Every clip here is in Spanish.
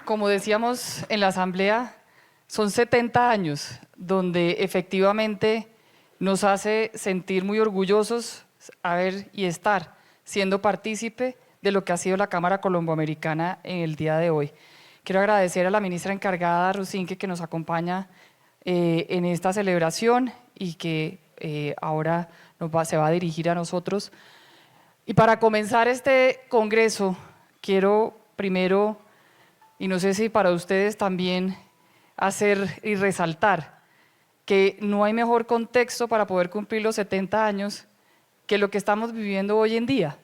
Como decíamos en la Asamblea, son 70 años donde efectivamente nos hace sentir muy orgullosos y estar siendo partícipe de lo que ha sido la Cámara Colomboamericana en el día de hoy. Quiero agradecer a la ministra encargada, Rusinque, que nos acompaña en esta celebración y que ahora se va a dirigir a nosotros. Y para comenzar este congreso, quiero primero, y no sé si para ustedes también, hacer y resaltar que no hay mejor contexto para poder cumplir los 70 años que lo que estamos viviendo hoy en día,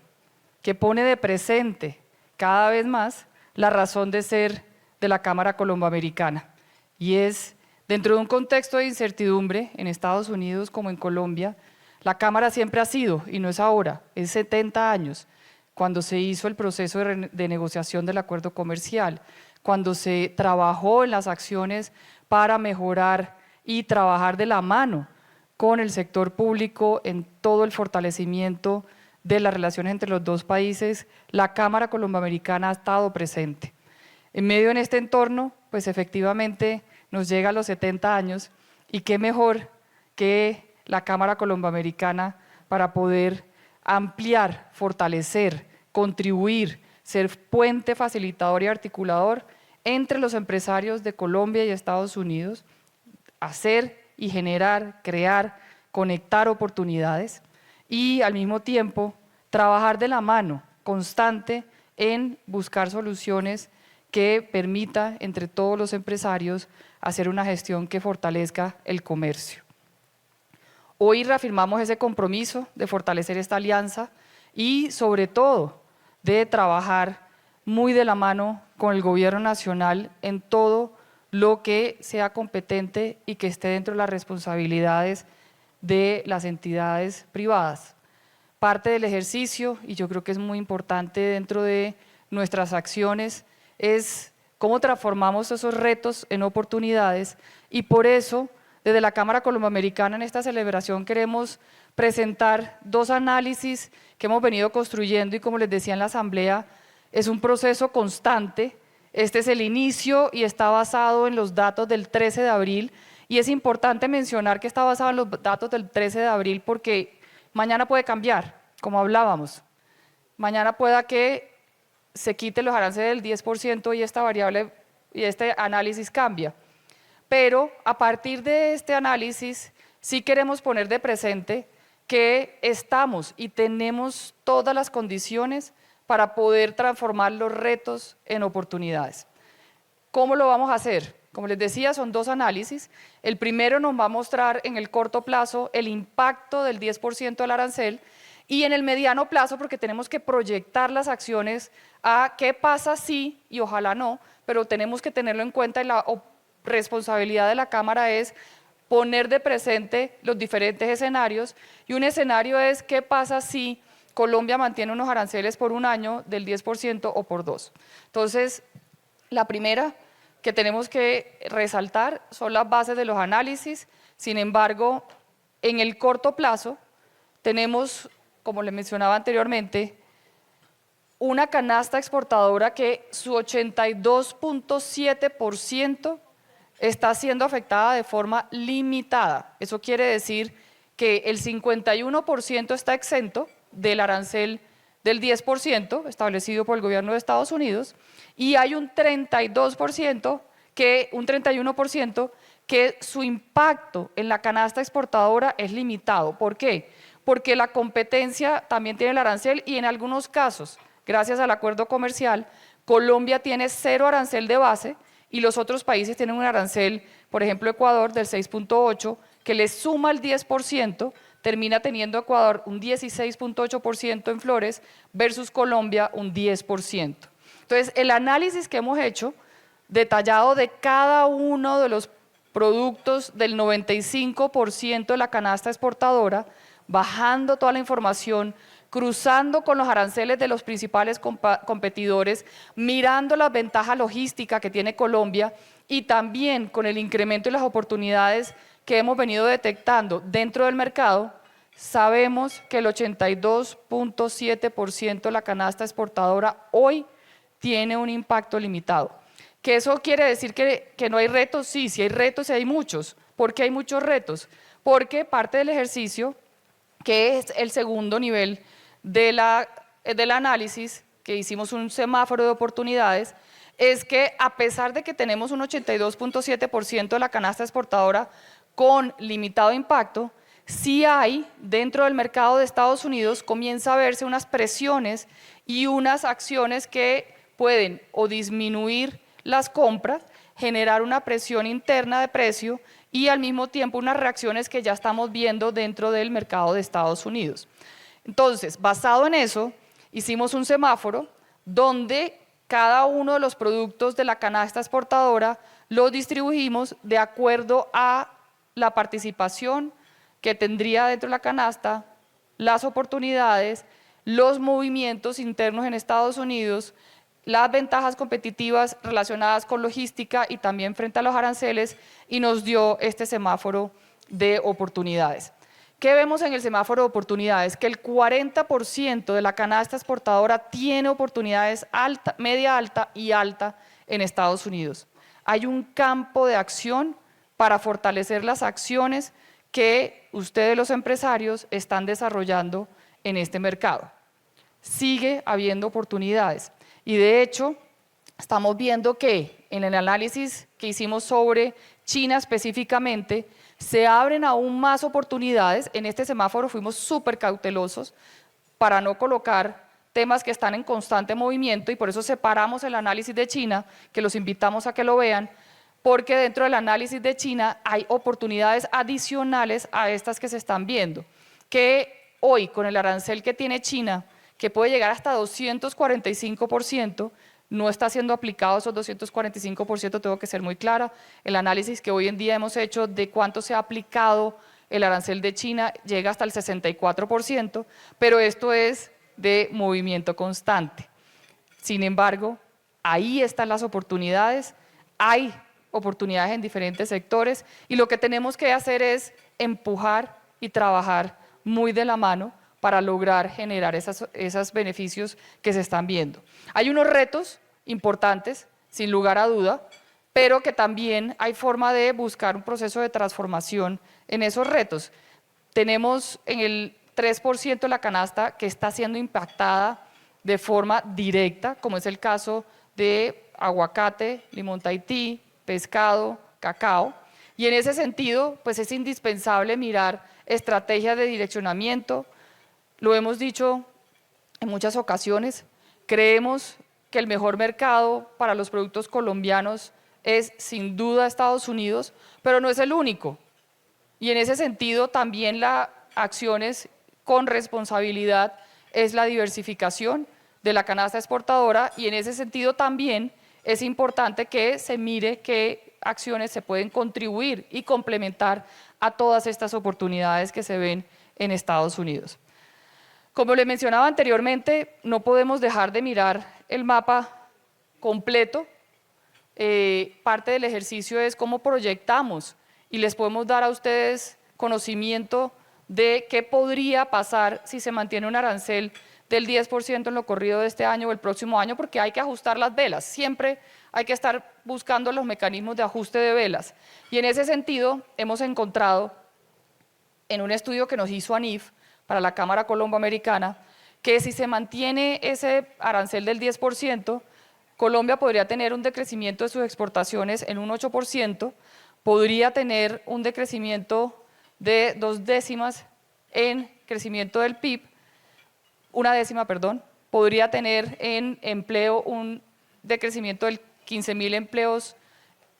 que pone de presente cada vez más la razón de ser de la Cámara Colomboamericana. Y es, dentro de un contexto de incertidumbre en Estados Unidos como en Colombia, la Cámara siempre ha sido, y no es ahora, es 70 años, cuando se hizo el proceso de negociación del acuerdo comercial, cuando se trabajó en las acciones para mejorar y trabajar de la mano con el sector público en todo el fortalecimiento de las relaciones entre los dos países, la Cámara Colomboamericana ha estado presente. En medio de este entorno, pues efectivamente nos llega a los 70 años y qué mejor que la Cámara Colomboamericana para poder ampliar, fortalecer, contribuir, ser puente facilitador y articulador entre los empresarios de Colombia y Estados Unidos, hacer y generar, crear, conectar oportunidades y al mismo tiempo trabajar de la mano constante en buscar soluciones que permita entre todos los empresarios hacer una gestión que fortalezca el comercio. Hoy reafirmamos ese compromiso de fortalecer esta alianza y sobre todo de trabajar muy de la mano con el gobierno nacional en todo lo que sea competente y que esté dentro de las responsabilidades de las entidades privadas. Parte del ejercicio, y yo creo que es muy importante dentro de nuestras acciones, es cómo transformamos esos retos en oportunidades y por eso desde la Cámara Colomboamericana en esta celebración queremos presentar dos análisis que hemos venido construyendo y como les decía en la Asamblea, es un proceso constante. Este es el inicio y está basado en los datos del 13 de abril y es importante mencionar que está basado en los datos del 13 de abril porque mañana puede cambiar, como hablábamos. Mañana pueda que se quite los aranceles del 10% y esta variable y este análisis cambia. Pero a partir de este análisis sí queremos poner de presente que estamos y tenemos todas las condiciones para poder transformar los retos en oportunidades. ¿Cómo lo vamos a hacer? Como les decía, son dos análisis. El primero nos va a mostrar en el corto plazo el impacto del 10% del arancel y en el mediano plazo, porque tenemos que proyectar las acciones a qué pasa si, y ojalá no, pero tenemos que tenerlo en cuenta y la responsabilidad de la Cámara es poner de presente los diferentes escenarios y un escenario es qué pasa si Colombia mantiene unos aranceles por un año del 10% o por 2. Entonces, la primera que tenemos que resaltar son las bases de los análisis, sin embargo, en el corto plazo tenemos, como les mencionaba anteriormente, una canasta exportadora que su 82.7% está siendo afectada de forma limitada. Eso quiere decir que el 51% está exento del arancel del 10% establecido por el gobierno de Estados Unidos y hay un 31% que su impacto en la canasta exportadora es limitado. ¿Por qué? Porque la competencia también tiene el arancel y en algunos casos, gracias al acuerdo comercial, Colombia tiene 0 arancel de base y los otros países tienen un arancel, por ejemplo Ecuador del 6.8, que le suma el 10%, termina teniendo Ecuador un 16.8% en flores versus Colombia un 10%. Entonces, el análisis que hemos hecho, detallado de cada uno de los productos del 95% de la canasta exportadora, bajando toda la información, cruzando con los aranceles de los principales competidores, mirando la ventaja logística que tiene Colombia y también con el incremento y las oportunidades que hemos venido detectando dentro del mercado, sabemos que el 82.7% de la canasta exportadora hoy tiene un impacto limitado. ¿Que eso quiere decir que no hay retos? Sí, sí hay retos y hay muchos. ¿Por qué hay muchos retos? Porque parte del ejercicio, que es el segundo nivel del análisis, que hicimos un semáforo de oportunidades, es que a pesar de que tenemos un 82.7% de la canasta exportadora con limitado impacto, sí hay dentro del mercado de Estados Unidos, comienza a verse unas presiones y unas acciones que pueden o disminuir las compras, generar una presión interna de precio y al mismo tiempo unas reacciones que ya estamos viendo dentro del mercado de Estados Unidos. Entonces, basado en eso, hicimos un semáforo donde cada uno de los productos de la canasta exportadora los distribuimos de acuerdo a la participación que tendría dentro de la canasta, las oportunidades, los movimientos internos en Estados Unidos, las ventajas competitivas relacionadas con logística y también frente a los aranceles, y nos dio este semáforo de oportunidades. ¿Qué vemos en el semáforo de oportunidades? Que el 40% de la canasta exportadora tiene oportunidades alta, media alta y alta en Estados Unidos. Hay un campo de acción para fortalecer las acciones que ustedes los empresarios están desarrollando en este mercado. Sigue habiendo oportunidades y de hecho estamos viendo que en el análisis que hicimos sobre China específicamente, se abren aún más oportunidades. En este semáforo fuimos súper cautelosos para no colocar temas que están en constante movimiento y por eso separamos el análisis de China, que los invitamos a que lo vean, porque dentro del análisis de China hay oportunidades adicionales a estas que se están viendo, que hoy con el arancel que tiene China, que puede llegar hasta 245%, no está siendo aplicado esos 245%, tengo que ser muy clara. El análisis que hoy en día hemos hecho de cuánto se ha aplicado el arancel de China llega hasta el 64%, pero esto es de movimiento constante. Sin embargo, ahí están las oportunidades, hay oportunidades en diferentes sectores y lo que tenemos que hacer es empujar y trabajar muy de la mano para lograr generar esos beneficios que se están viendo. Hay unos retos importantes, sin lugar a duda, pero que también hay forma de buscar un proceso de transformación en esos retos. Tenemos en el 3% de la canasta que está siendo impactada de forma directa, como es el caso de aguacate, limón Tahití, pescado, cacao, y en ese sentido, pues es indispensable mirar estrategias de direccionamiento. Lo hemos dicho en muchas ocasiones, creemos que el mejor mercado para los productos colombianos es sin duda Estados Unidos, pero no es el único. Y en ese sentido también las acciones con responsabilidad es la diversificación de la canasta exportadora y en ese sentido también es importante que se mire qué acciones se pueden contribuir y complementar a todas estas oportunidades que se ven en Estados Unidos. Como les mencionaba anteriormente, no podemos dejar de mirar el mapa completo. Parte del ejercicio es cómo proyectamos y les podemos dar a ustedes conocimiento de qué podría pasar si se mantiene un arancel del 10% en lo corrido de este año o el próximo año, porque hay que ajustar las velas, siempre hay que estar buscando los mecanismos de ajuste de velas. Y en ese sentido hemos encontrado en un estudio que nos hizo ANIF para la Cámara Colombo-Americana, que si se mantiene ese arancel del 10%, Colombia podría tener un decrecimiento de sus exportaciones en un 8%, podría tener un decrecimiento de 2 décimas en crecimiento del PIB, 1 décima, perdón, podría tener en empleo un decrecimiento de 15.000 empleos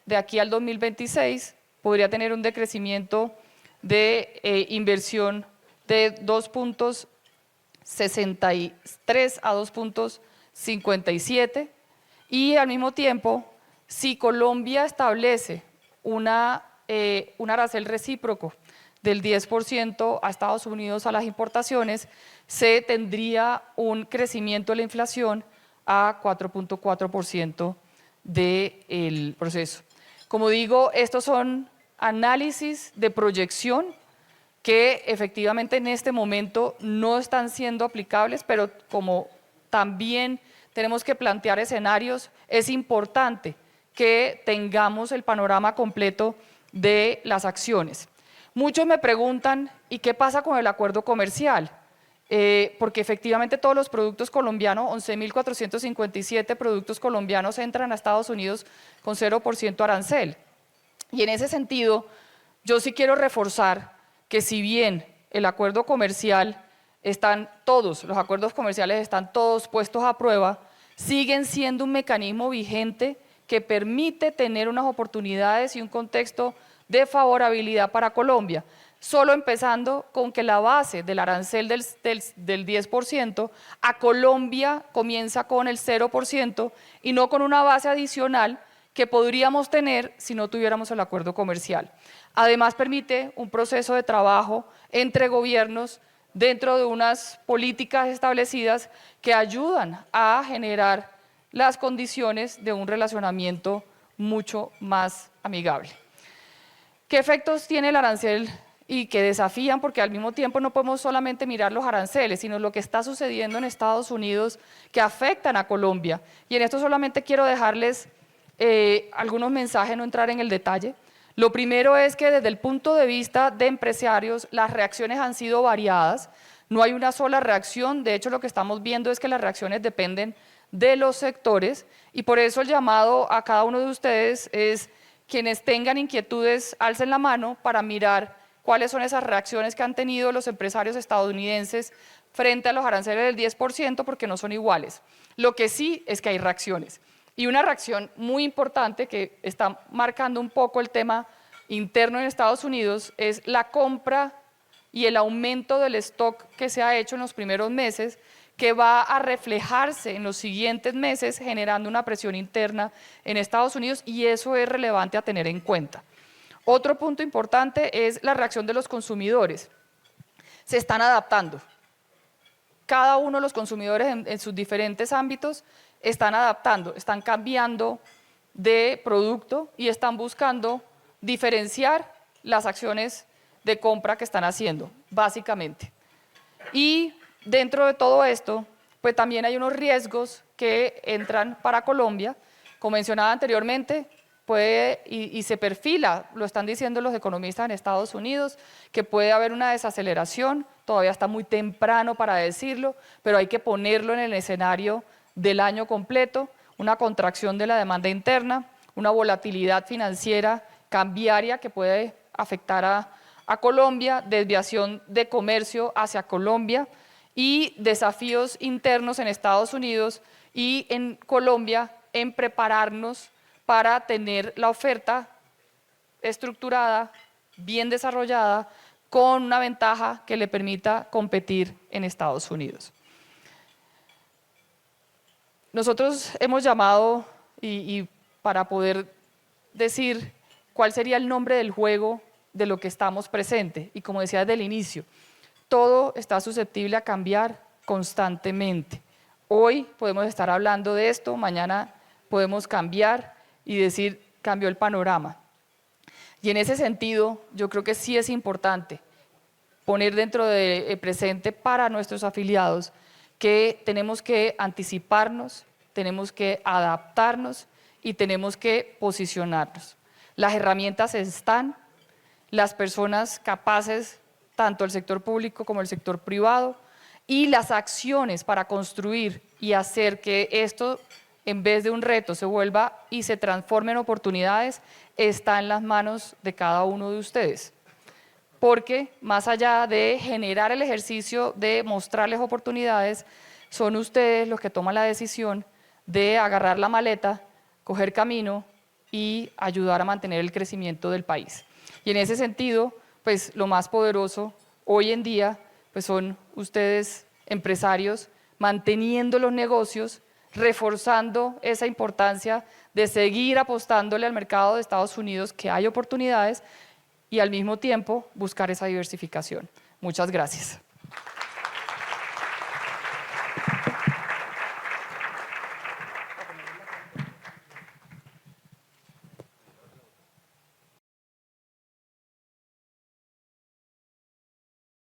de aquí al 2026, podría tener un decrecimiento de inversión de 2.63 a 2.57 y al mismo tiempo, si Colombia establece un arancel recíproco del 10% a Estados Unidos a las importaciones, se tendría un crecimiento de la inflación a 4.4% del proceso. Como digo, estos son análisis de proyección que efectivamente en este momento no están siendo aplicables, pero como también tenemos que plantear escenarios, es importante que tengamos el panorama completo de las acciones. Muchos me preguntan, ¿y qué pasa con el acuerdo comercial? Porque efectivamente todos los productos colombianos, 11.457 productos colombianos entran a Estados Unidos con 0% arancel. Y en ese sentido, yo sí quiero reforzar que si bien el acuerdo comercial los acuerdos comerciales están todos puestos a prueba, siguen siendo un mecanismo vigente que permite tener unas oportunidades y un contexto de favorabilidad para Colombia. Solo empezando con que la base del arancel del 10% a Colombia comienza con el 0% y no con una base adicional que podríamos tener si no tuviéramos el acuerdo comercial. Además, permite un proceso de trabajo entre gobiernos dentro de unas políticas establecidas que ayudan a generar las condiciones de un relacionamiento mucho más amigable. ¿Qué efectos tiene el arancel y que desafían? Porque al mismo tiempo no podemos solamente mirar los aranceles, sino lo que está sucediendo en Estados Unidos que afectan a Colombia. Y en esto solamente quiero dejarles algunos mensajes, no entrar en el detalle. Lo primero es que desde el punto de vista de empresarios, las reacciones han sido variadas, no hay una sola reacción, de hecho lo que estamos viendo es que las reacciones dependen de los sectores y por eso el llamado a cada uno de ustedes es quienes tengan inquietudes, alcen la mano para mirar cuáles son esas reacciones que han tenido los empresarios estadounidenses frente a los aranceles del 10%, porque no son iguales. Lo que sí es que hay reacciones. Y una reacción muy importante que está marcando un poco el tema interno en Estados Unidos es la compra y el aumento del stock que se ha hecho en los primeros meses, que va a reflejarse en los siguientes meses generando una presión interna en Estados Unidos y eso es relevante a tener en cuenta. Otro punto importante es la reacción de los consumidores. Se están adaptando. Cada uno de los consumidores en sus diferentes ámbitos están adaptando, están cambiando de producto y están buscando diferenciar las acciones de compra que están haciendo, básicamente. Y dentro de todo esto, pues también hay unos riesgos que entran para Colombia, como mencionaba anteriormente, puede y se perfila, lo están diciendo los economistas en Estados Unidos, que puede haber una desaceleración, todavía está muy temprano para decirlo, pero hay que ponerlo en el escenario del año completo, una contracción de la demanda interna, una volatilidad financiera cambiaria que puede afectar a Colombia, desviación de comercio hacia Colombia y desafíos internos en Estados Unidos y en Colombia en prepararnos para tener la oferta estructurada, bien desarrollada, con una ventaja que le permita competir en Estados Unidos. Nosotros hemos llamado, y para poder decir cuál sería el nombre del juego de lo que estamos presente, y como decía desde el inicio, todo está susceptible a cambiar constantemente. Hoy podemos estar hablando de esto, mañana podemos cambiar y decir, cambió el panorama. Y en ese sentido, yo creo que sí es importante poner dentro del presente para nuestros afiliados que tenemos que anticiparnos, tenemos que adaptarnos y tenemos que posicionarnos. Las herramientas están, las personas capaces, tanto el sector público como el sector privado, y las acciones para construir y hacer que esto, en vez de un reto, se vuelva y se transforme en oportunidades, está en las manos de cada uno de ustedes. Porque más allá de generar el ejercicio de mostrarles oportunidades, son ustedes los que toman la decisión de agarrar la maleta, coger camino y ayudar a mantener el crecimiento del país. Y en ese sentido, pues lo más poderoso hoy en día pues son ustedes, empresarios, manteniendo los negocios, reforzando esa importancia de seguir apostándole al mercado de Estados Unidos, que hay oportunidades, y al mismo tiempo buscar esa diversificación. Muchas gracias.